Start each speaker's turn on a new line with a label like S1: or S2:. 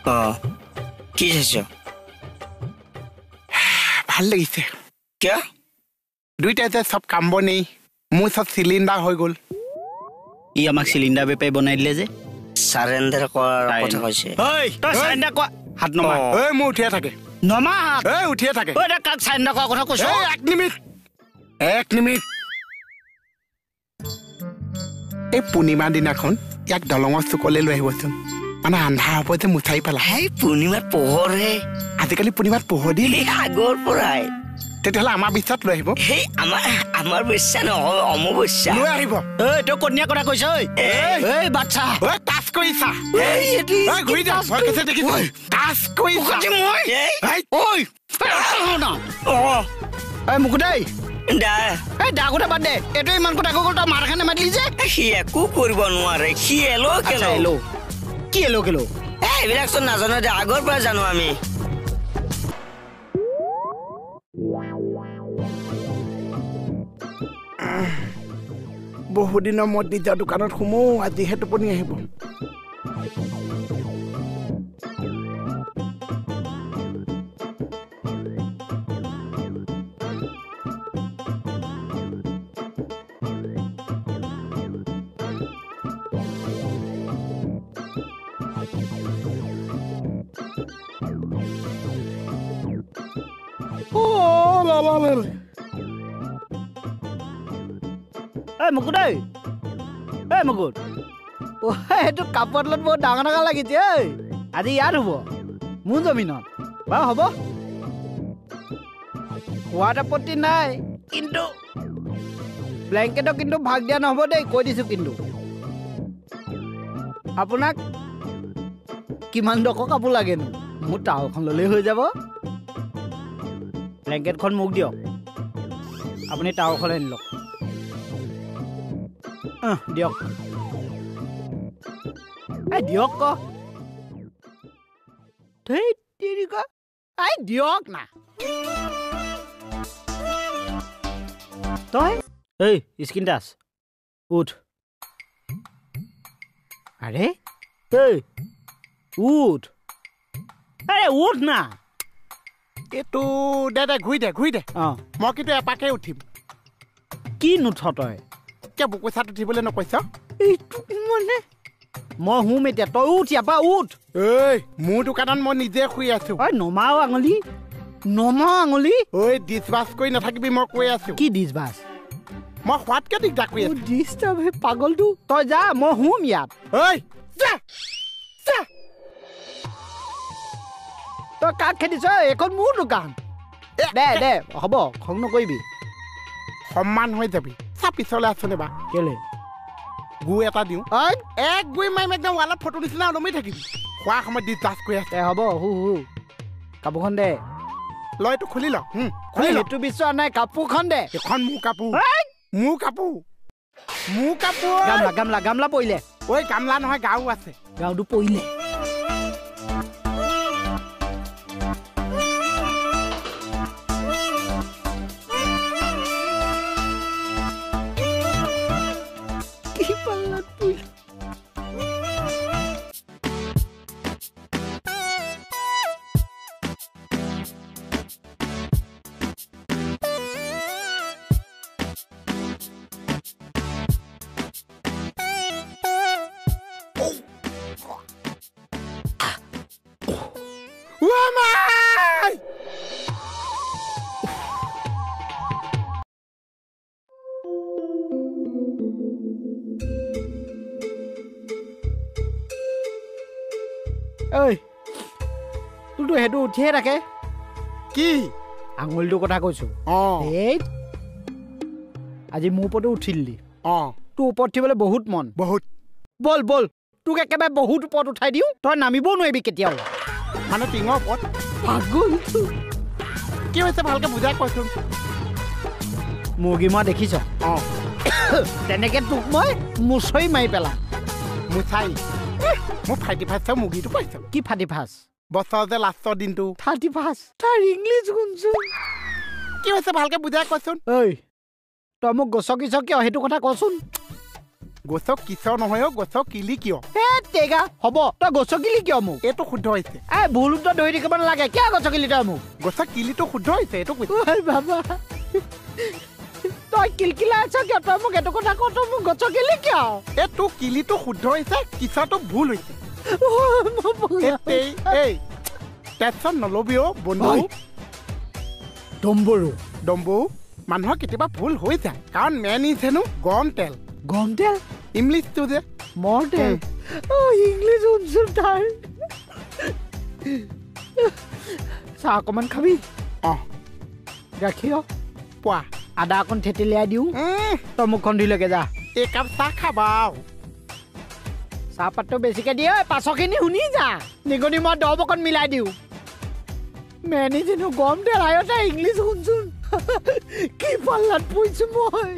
S1: কি চাইছ
S2: ভাল লাগিছে
S1: কিয়
S2: দুইটা যে সব কাম বনেই মোৰ সব সিলিন্ডাৰ হৈ গ'ল
S3: ই আমাক সিলিন্ডাৰ বেপাই বনাই দিলে যে
S1: সাৰেন্ডাৰ কৰাৰ কথা কৈছে
S3: ঐ তই সাৰেন্ডাৰ কৰা হাত নমা
S2: ঐ মোৰ উঠিয়ে থাকে
S3: নমা হাত
S2: ঐ উঠিয়ে থাকে
S3: ঐ তই কাক সাৰেন্ডাৰ কৰা কথা কৈছ
S2: ঐ এক মিনিট এই পূৰ্ণিমা দিনাখন ইয়াক দলঙৰ চুকলৈ লৈ আহিবচোন মানে আন্ধাৰ হ'ব যে মুচাই পেলা
S1: হেই পূৰ্ণিমাত পোহৰহে
S2: আজিকালি পূৰ্ণিমাত পোহৰ দিল
S1: আগৰ পৰাই
S2: তেতিয়াহ'লে আমাৰ বিশ্বাস লৈ আহিব
S1: হেই আমাৰ বিশ্বাস নহয় অমবস্যা
S2: লৈ আহিব
S3: ঐ তই কন্যা কথা কৈছ ঐ বাচ্চা
S2: ঐ কাজ কৰিছা ঘূৰি যা ভয় কৈছে দেখিছ কাজ কৰিছা
S3: ঐ মুকুতাই
S1: দা
S3: ডাকোটা বাদ দে এইটো ইমান কথা কৈ গ'ল তই মাৰ খানে মাতিলি যে
S1: সি একো কৰিব নোৱাৰে সি এলো
S3: কি এলো কেলো
S1: এইবিলাক চোন নাজানো দে আগৰ পৰা জানো আমি
S2: বহুদিনৰ মূৰত নিজৰ দোকানত সোমো আজিহে টোপনি আহিব
S3: মুকুট মুকুট এইটো কাপোৰত বহুত ডাঙৰ ডাঙৰ লাগিছে আজি ইয়াত হ'ব মোৰ জমিনত বাৰু হ'ব হোৱাত আপত্তি নাই কিন্তু ব্লেংকেটক কিন্তু ভাগ দিয়া নহ'ব দেই কৈ দিছোঁ কিন্তু আপোনাক কিমান টকা কাপোৰ লাগেনো মোৰ টাৱেলখন ল'লেই হৈ যাব ব্লেংকেটখন মোক দিয়ক আপুনি টাৱেলখন আনি লওক দিয়ক দিয়ক দিয়ক না তই এই স্কিন টাচ উঠ আৰে এই উঠ আৰে উঠ না
S2: এইটো দে ঘূৰি দে মই কিন্তু এপাকে উঠিম
S3: কি নুঠ তই
S2: কিয় বুকুচাত উঠিবলৈ নকৈছ
S3: এইটো মানে মই শুম এতিয়া তই উঠ ইয়াপা উঠ
S2: ঐ মোৰ দোকানত মই নিজে শুই আছো
S3: ঐ নমাও আঙুলি
S2: ঐ ডিছবাছ কৰি নাথাকিবি মই কৈ আছো
S3: কি ডিছবাছ
S2: মই খোৱাতকে দিগদাৰ কৰি আছো
S3: ডিষ্টাৰ্ব হে পাগলটো তই যা মই শুম ইয়াত
S2: ঐ যা
S3: তই কাক খেদিছ এইখন মোৰ দোকান দে হ'ব খং নকৰিবি
S2: সন্মান হৈ যাবি চা পিছলৈ আছোনে বা
S3: কেলে
S2: গু এটা দিওঁ এক গুই মাৰিম একদম ৱালত ফটো নিচিনা ওলমি থাকিবি খোৱা সময়ত ডিছবাছ কৰি আছে
S3: হ'ব কাপোৰখন দে
S2: ল এইটো খুলি ল
S3: সেইটো বিচৰা নাই কাপোৰখন দে
S2: এখন মোৰ কাপোৰ
S3: গামলা পৰিলে
S2: ঐ গামলা নহয় গাঁও আছে
S3: গাঁওটো পৰিলে ঐ তোৰতো সেইটো উঠিয়ে থাকে
S2: কি
S3: আঙুলিটোৰ কথা কৈছো আজি মোৰ ওপৰতো উঠিলি তোৰ ওপৰত উঠিবলৈ বহুত মন বল তোক একেবাৰে বহুত ওপৰত উঠাই দিওঁ তই নামিবও নোৱাৰিবি কেতিয়াও
S2: মানে টিঙৰ ওপৰত
S3: পাগলটো
S2: কি হৈছে ভালকে বুজাই কৈছোন
S3: মুৰ্গী মৰা দেখিছ তেনেকে তোক মই মুচৰি মাৰি পেলাম
S2: মুচাই মোৰ 31 মুৰ্গীটো পাইছ
S3: কি 31
S2: বছৰ যে লাষ্টৰ দিনটো
S3: 31 তাৰ ইংলিছ শুনচোন
S2: কি হৈছে ভালকে বুজাই কৈছোন
S3: ঐ তই মোক গছকিছ কিয় সেইটো কথা কচোন
S2: গছক কিছ নহয় গছক কিলি কিয়
S3: হে তেগা হ'ব তই গছকিলি কিয় মোক
S2: এইটো শুদ্ধ হৈছে
S3: ভুল উত্তৰ ধৰি থাকিব নালাগে কিয় গছকিলি তই মোক
S2: গছক কিলিটো শুদ্ধ হৈছে এইটো কৈছো
S3: ঐ বাবা তই কিলকিলাই আছ কিয় তই মোক এইটো কথা কওঁ তই মোক গছকিলি কিয়
S2: এইটো কিলিটো শুদ্ধ হৈছে কিছটো ভুল হৈছে এই টেনচন নলবি অ' বন্ধু
S3: ডম্বৰু
S2: ডম্বু মানুহৰ কেতিয়াবা ভুল হৈ যায় কাৰণ মেন ইজ হেনো গৰম তেল
S3: গম তেল
S2: ইংলিছটো যে
S3: মোৰ তেল ইংলিছ শুনচোন তাৰ চাহ অকণমান খাবি
S2: অঁ
S3: গাখীৰ
S2: পোৱা
S3: আদা অকণ থেতেলিয়াই দিওঁ তই মুখখন ধুইলৈকে যা
S2: একাপ চাহ খাবা
S3: চাহপাতটো বেছিকৈ দিয়ে পাছৰখিনি শুনি যা নিগনি মই দৰৱ অকণ মিলাই দিওঁ মেনি যেনো গৰম তেল আয়তে ইংলিছ শুনচোন কি পাল্লাত পৰিছোঁ মই